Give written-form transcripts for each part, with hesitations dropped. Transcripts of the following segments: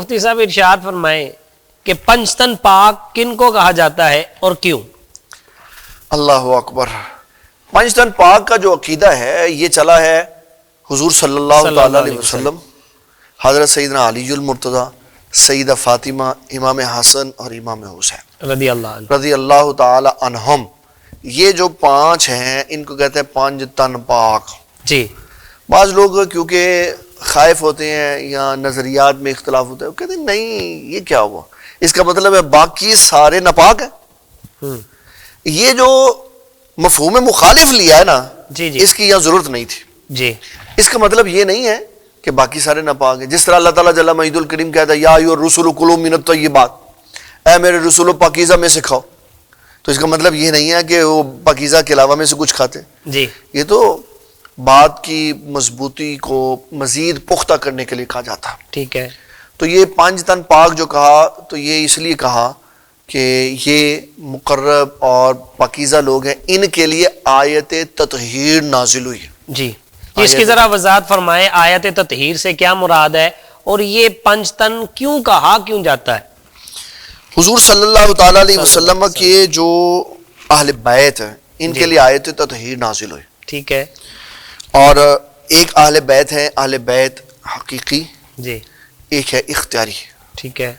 مفتی صاحب ارشاد فرمائیں کہ پنجتن پاک کن کو کہا جاتا ہے اور کیوں؟ اللہ اکبر۔ پنجتن پاک کا جو عقیدہ ہے یہ چلا ہے حضور صلی اللہ تعالی علیہ وسلم، حضرت سیدنا علی المرتضی، سیدہ فاطمہ، امام حسن اور امام حسین رضی اللہ تعالی عنہم، یہ جو پانچ ہیں ان کو کہتے ہیں پنجتن پاک۔ جی، بعض لوگ کیونکہ خائف ہوتے ہیں یا نظریات میں اختلاف ہوتا ہے وہ کہتے ہیں نہیں یہ کیا ہوا، اس کا مطلب ہے باقی سارے ناپاک ہیں۔ یہ جو مفہوم مخالف لیا ہے نا، جی جی اس کی یہاں ضرورت نہیں تھی۔ جی، اس کا مطلب یہ نہیں ہے کہ باقی سارے ناپاک ہیں، جس طرح اللہ تعالیٰ جل مجید الکریم کہتا ہے یا ایھا الرسول کلوا من الطیبات، اے میرے رسولو پاکیزہ میں سے کھاؤ، تو اس کا مطلب یہ نہیں ہے کہ وہ پاکیزہ کے علاوہ میں سے کچھ کھاتے۔ جی، یہ تو بات کی مضبوطی کو مزید پختہ کرنے کے لیے کہا جاتا ہے۔ ٹھیک ہے، تو یہ پانچ تن پاک جو کہا تو یہ اس لیے کہا کہ یہ مقرب اور پاکیزہ لوگ ہیں، ان کے لیے آیت تطہیر نازل ہوئی ہے۔ جی، اس کی ذرا وضاحت فرمائیں، آیت تطہیر سے کیا مراد ہے اور یہ پنجتن کیوں کہا کیوں جاتا ہے؟ حضور صلی اللہ تعالی علیہ وسلم کے جو اہل بیت ہیں ان کے لیے آیت تطہیر نازل ہوئی۔ ٹھیک ہے، اور ایک اہل بیت ہے اہل بیت حقیقی، جی، ایک ہے اختیاری۔ ٹھیک ہے،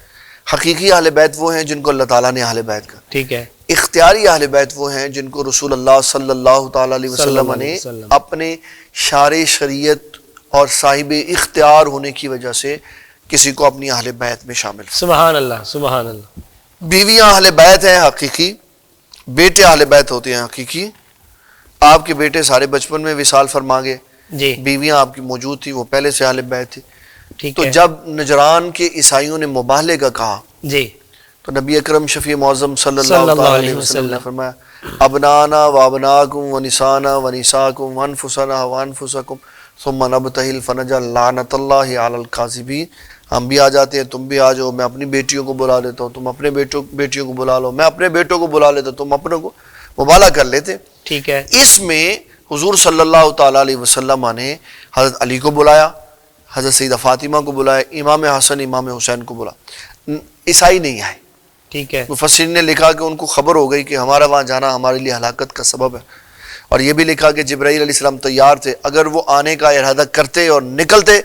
حقیقی اہل بیت وہ ہیں جن کو اللہ تعالیٰ نے اہل بیت کہا۔ ٹھیک ہے، اختیاری اہل بیت وہ ہیں جن کو رسول اللہ صلی اللہ تعالی علیہ وسلم نے اپنے شارع شریعت اور صاحب اختیار ہونے کی وجہ سے کسی کو اپنی اہل بیت میں شامل کیا۔ سبحان اللہ، سبحان اللہ۔ بیویاں اہل بیت ہیں حقیقی، بیٹے اہل بیت ہوتے ہیں حقیقی۔ آپ کے بیٹے سارے بچپن میں وصال فرما گئے، جی، بیویاں آپ کی موجود تھی، وہ پہلے سے اہل بیت تھی۔ ٹھیک تو ہے، جب نجران کے عیسائیوں نے مباہلے کا کہا جی، تو نبی اکرم شفیع معظم صلی اللہ تعالی علیہ وسلم نے فرمایا ابنانا و ابناکم و نسانا و نساکم و انفسنا و انفسکم ثم نبتہل فنجعل لعنت اللہ علی الکاذبین۔ ہم بھی آ جاتے ہیں، تم بھی آ جاؤ، میں اپنی بیٹیوں کو بلا لیتا ہوں، تم اپنے بیٹیوں کو بلا لو، میں اپنے بیٹوں کو بلا لیتا ہوں، تم اپنوں کو مبالغہ کر لیتے۔ ٹھیک ہے، اس میں حضور صلی اللہ تعالی علیہ وسلم نے حضرت علی کو بلایا، حضرت سیدہ فاطمہ کو بلایا، امام حسن امام حسین کو بلایا، عیسائی نہیں آئے۔ ٹھیک ہے، مفسرین نے لکھا کہ ان کو خبر ہو گئی کہ ہمارا وہاں جانا ہمارے لیے ہلاکت کا سبب ہے، اور یہ بھی لکھا کہ جبرائیل علیہ السلام تیار تھے، اگر وہ آنے کا ارادہ کرتے اور نکلتے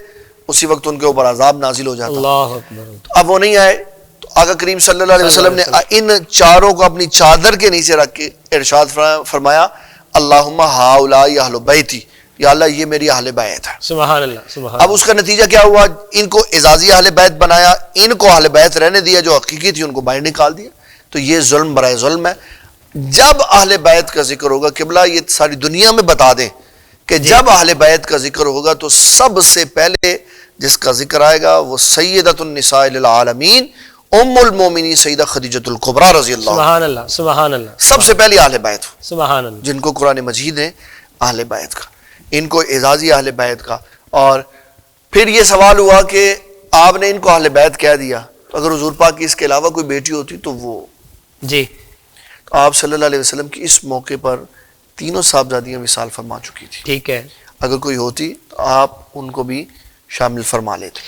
اسی وقت ان کے اوپر عذاب نازل ہو جاتا۔ اللہ اکبر۔ اب وہ نہیں آئے تو آقا کریم صلی اللہ علیہ وسلم نے ان چاروں کو اپنی چادر کے نیچے رکھ کے ارشاد فرمایا اللہم ہؤلاء اہل بیتی، یا اللہ یہ میری اہل بیت ہے۔ سبحان اللہ، سبحان اب اس کا نتیجہ کیا ہوا؟ ان کو اعزازی اہل بیت بنایا، ان کو اہل بیت رہنے دیا، جو حقیقی تھی ان کو باہر نکال دیا۔ تو یہ ظلم برائے ظلم ہے۔ جب اہل بیت کا ذکر ہوگا، قبلہ یہ ساری دنیا میں بتا دیں کہ جب اہل بیت کا ذکر ہوگا تو سب سے پہلے جس کا ذکر آئے گا وہ سیدۃ النساء للعالمین ام المومنین سیدہ خدیجۃ الکبریٰ رضی اللہ عنہا۔ سبحان اللہ، سبحان اللہ، سب سے پہلی اہل بیت سبحان اللہ۔ جن کو قرآن مجید ہے اہل بیت کا، ان کو اعزازی اہل بیت کا۔ اور پھر یہ سوال ہوا کہ آپ نے ان کو اہل بیت کہہ دیا، تو اگر حضور پاک کی اس کے علاوہ کوئی بیٹی ہوتی تو وہ، جی، تو آپ صلی اللہ علیہ وسلم کی اس موقع پر تینوں صاحبزادیاں وصال فرما چکی تھی۔ ٹھیک ہے۔ اگر کوئی ہوتی تو آپ ان کو بھی شامل فرما لیتے۔